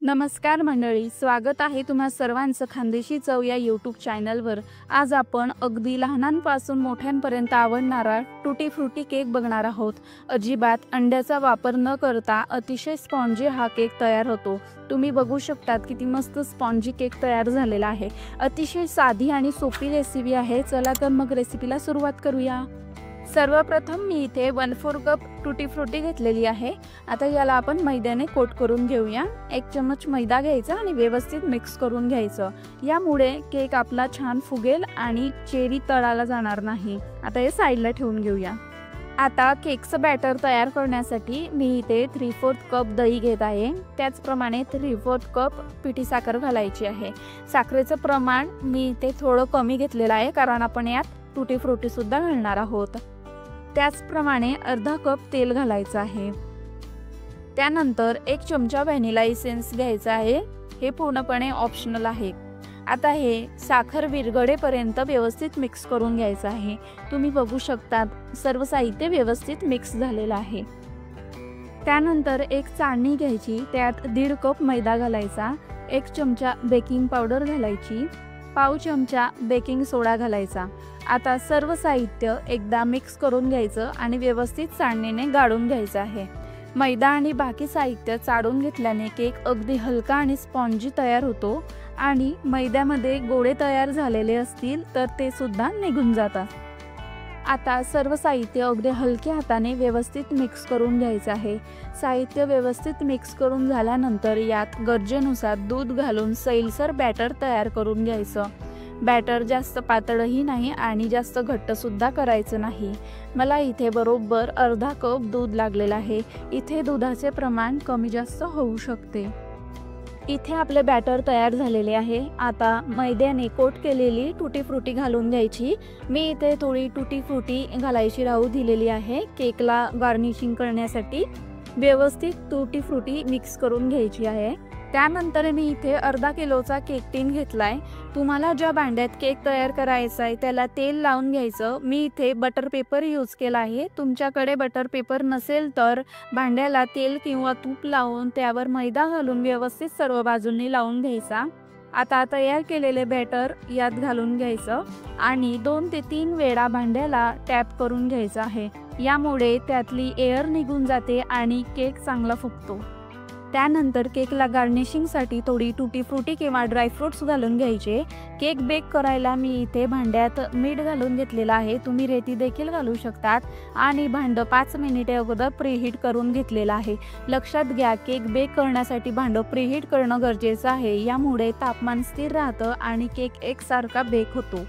नमस्कार मंडळी, स्वागत आहे तुम्हा सर्वांचं खानदेशी चव या यूट्यूब चॅनलवर। आज आपण अगदी लहानांपासून मोठ्यांपर्यंत आवडणारा टुटी फ्रुटी केक बघणार आहोत। अजिबात अंड्याचा वापर न करता अतिशय स्पॉन्जी हा केक तयार होतो। तुम्ही बघू शकतात किती मस्त स्पॉन्जी केक तयार झालेला आहे। अतिशय साधी आणि सोपी रेसिपी आहे। चला तर मग रेसिपीला सुरुवात करूया। सर्वप्रथम मी इथे 1/4 कप टुटी फ्रुटी घेतलेली आहे। आता याला आपण मैद्याने कोट करून घेऊया। 1 चमच मैदा घ्यायचा आणि व्यवस्थित मिक्स करून घ्यायचं। यामुळे केक आपला छान फुगेल आणि चेरी तळाला जाणार नाही। आता हे साईडला ठेवून घेऊया। आता केकचं बॅटर तयार करण्यासाठी मी इथे 3/4 कप दही घेत आहे। त्याचप्रमाणे 3/4 कप पिठी साखर घालायची आहे। साखरेचं प्रमाण मी इथे थोडं कमी घेतलेलं आहे, कारण आपण यात टुटी फ्रुटी सुद्धा घालणार आहोत। त्याचप्रमाणे अर्धा कप तेल घालायचं आहे। त्यानंतर 1 चमचा व्हॅनिला इसेन्स घ्यायचा आहे। हे पूर्णपणे ऑप्शनल आहे। आता हे साखर विरघळेपर्यंत व्यवस्थित मिक्स करून घ्यायचं आहे। तुम्ही बघू शकतात सर्व साहित्य व्यवस्थित मिक्स झालेलं आहे। त्यानंतर एक चाळणी घ्यायची, त्यात 1.5 कप मैदा घालायचा, 1 चमचा बेकिंग पावडर घालायची, पाव चमचा बेकिंग सोडा घालायचा। आता सर्व साहित्य एकदा मिक्स करून घ्यायचं आणि व्यवस्थित चाळणीने गाळून घ्यायचं आहे। मैदा आणि बाकी साहित्य चाळून घेतल्याने केक अगदी हलका आणि स्पॉन्जी तयार होतो आणि मैद्यामध्ये गोळे तयार झालेले असतील तर ते सुद्धा निघून जातात। आता सर्व साहित्य अगदी हलक्या हाताने व्यवस्थित मिक्स करून घ्यायचं आहे। साहित्य व्यवस्थित मिक्स करून झाल्यानंतर यात गरजेनुसार दूध घालून सैलसर बॅटर तयार करून घ्यायचं। बॅटर जास्त पातळही नाही आणि जास्त घट्ट सुद्धा करायचं नाही। मला इथे बरोबर अर्धा कप दूध लागलेलं आहे। इथे दुधाचे प्रमाण कमी जास्त होऊ शकते। इथे आपले बॅटर तयार झालेले आहे। आता मैद्याने कोट केलेली टुटी फ्रुटी घालून घ्यायची। मी इथे थोडी टुटी फ्रुटी घालायची राहू दिलेली आहे केकला गार्निशिंग करण्यासाठी। व्यवस्थित टुटी फ्रुटी मिक्स करून घ्यायची आहे। त्यानंतर मी इथे अर्धा किलोचा केक टीन घेतलाय। तुम्हाला ज्या भांड्यात केक तयार करायचा आहे त्याला तेल लावून घ्यायचं। मी इथे बटर पेपर यूज केला आहे। तुमच्याकडे बटर पेपर नसेल तर भांड्याला तेल किंवा तूप लावून त्यावर मैदा घालून व्यवस्थित सर्व बाजूंनी लावून घ्यायचा। आता तयार केलेले बॅटर यात घालून घ्यायचं आणि 2 ते 3 वेळा भांड्याला टॅप करून घ्यायचं आहे। यामुळे त्यातली एअर निघून जाते आणि केक चांगला फुगतो। त्यानंतर केकला गार्निशिंगसाठी थोडी टुटी फ्रुटी किंवा ड्रायफ्रुट्स घालून घ्यायचे। केक बेक करायला मी इथे भांड्यात मीठ घालून घेतलेलं आहे। तुम्ही रेती देखील घालू शकतात आणि भांडं 5 मिनिटे अगोदर प्रीहीट करून घेतलेलं आहे। लक्षात घ्या, केक बेक करण्यासाठी भांडं प्रीहीट करणं गरजेचं आहे। यामुळे तापमान स्थिर राहतं आणि केक एकसारखा बेक होतो।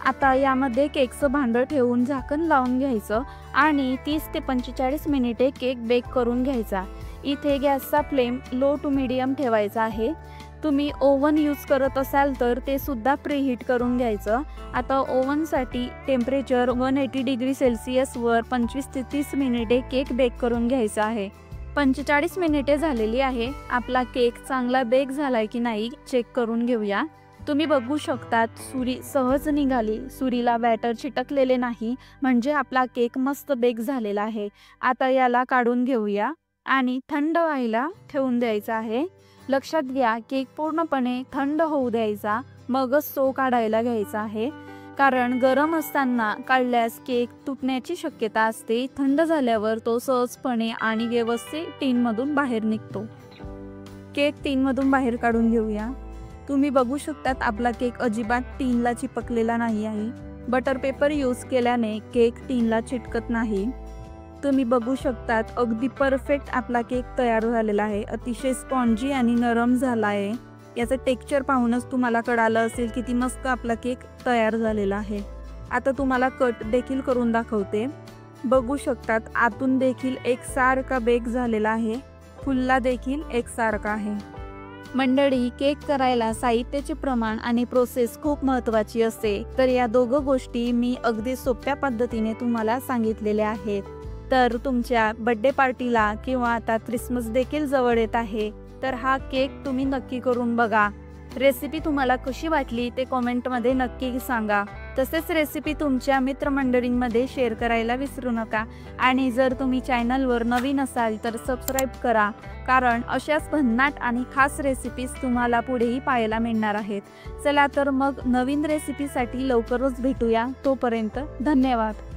आता यामध्ये केकचं भांडं ठेवून झाकण लावून घ्यायचं आणि 30 ते 45 मिनिटे केक बेक करून घ्यायचा। इथे गॅसचा फ्लेम लो टू मीडियम ठेवायचा आहे। तुम्ही ओव्हन यूज करत असाल तर ते सुद्धा प्रीहीट करून घ्यायचं। आता ओव्हनसाठी टेम्परेचर 180 डिग्री सेल्सिअसवर 25 ते 30 मिनिटे केक बेक करून घ्यायचा आहे। 45 मिनिटे झालेली आहे। आपला केक चांगला बेक झालाय की नाही चेक करून घेऊया। तुम्ही बघू शकतात सुरी सहज निघाली, सुरीला बॅटर चिटकलेले नाही, म्हणजे आपला केक मस्त बेक झालेला आहे। आता याला काढून घेऊया आणि थंड व्हायला ठेवून द्यायचा आहे। लक्षात घ्या, केक पूर्णपणे थंड होऊ द्यायचा, मगच तो काढायला घ्यायचा आहे, कारण गरम असताना काढल्यास केक तुटण्याची शक्यता असते। थंड झाल्यावर तो सहजपणे आणि व्यवस्थित टीनमधून बाहेर निघतो। केक टीनमधून बाहेर काढून घेऊया। तुम्ही बघू शकतात आपला केक अजिबात टीनला चिपकलेला नाही आहे। बटर पेपर यूज केल्याने केक टीनला चिटकत नाही। तुम्ही बघू शकतात अगदी परफेक्ट आपला केक तयार झालेला आहे। अतिशय स्पॉन्जी आणि नरम झाला आहे। याचं टेक्स्चर पाहूनच तुम्हाला कळालं असेल किती मस्त आपला केक तयार झालेला आहे। आता तुम्हाला कट देखील करून दाखवते। बघू शकतात आतून देखील एकसारखा बेक झालेला आहे, फुलला देखील एकसारखा आहे। मंडळी, केक करायला साहित्याचे प्रमाण आणि प्रोसेस खूप महत्त्वाची असते, तर या दोघं गोष्टी मी अगदी सोप्या पद्धतीने तुम्हाला सांगितलेल्या आहेत। तर तुमच्या बर्थडे पार्टीला किंवा आता क्रिसमस देखील जवळ येत आहे, तर हा केक तुम्ही नक्की करून बघा। रेसिपी तुम्हाला कशी वाटली ते कॉमेंटमध्ये नक्की सांगा। तसेच रेसिपी तुमच्या मित्रमंडळींमध्ये शेअर करायला विसरू नका आणि जर तुम्ही चॅनलवर नवीन असाल तर सबस्क्राईब करा, कारण अशाच भन्नाट आणि खास रेसिपीज तुम्हाला पुढेही पाहायला मिळणार आहेत। चला तर मग नवीन रेसिपीसाठी लवकरच भेटूया, तोपर्यंत धन्यवाद।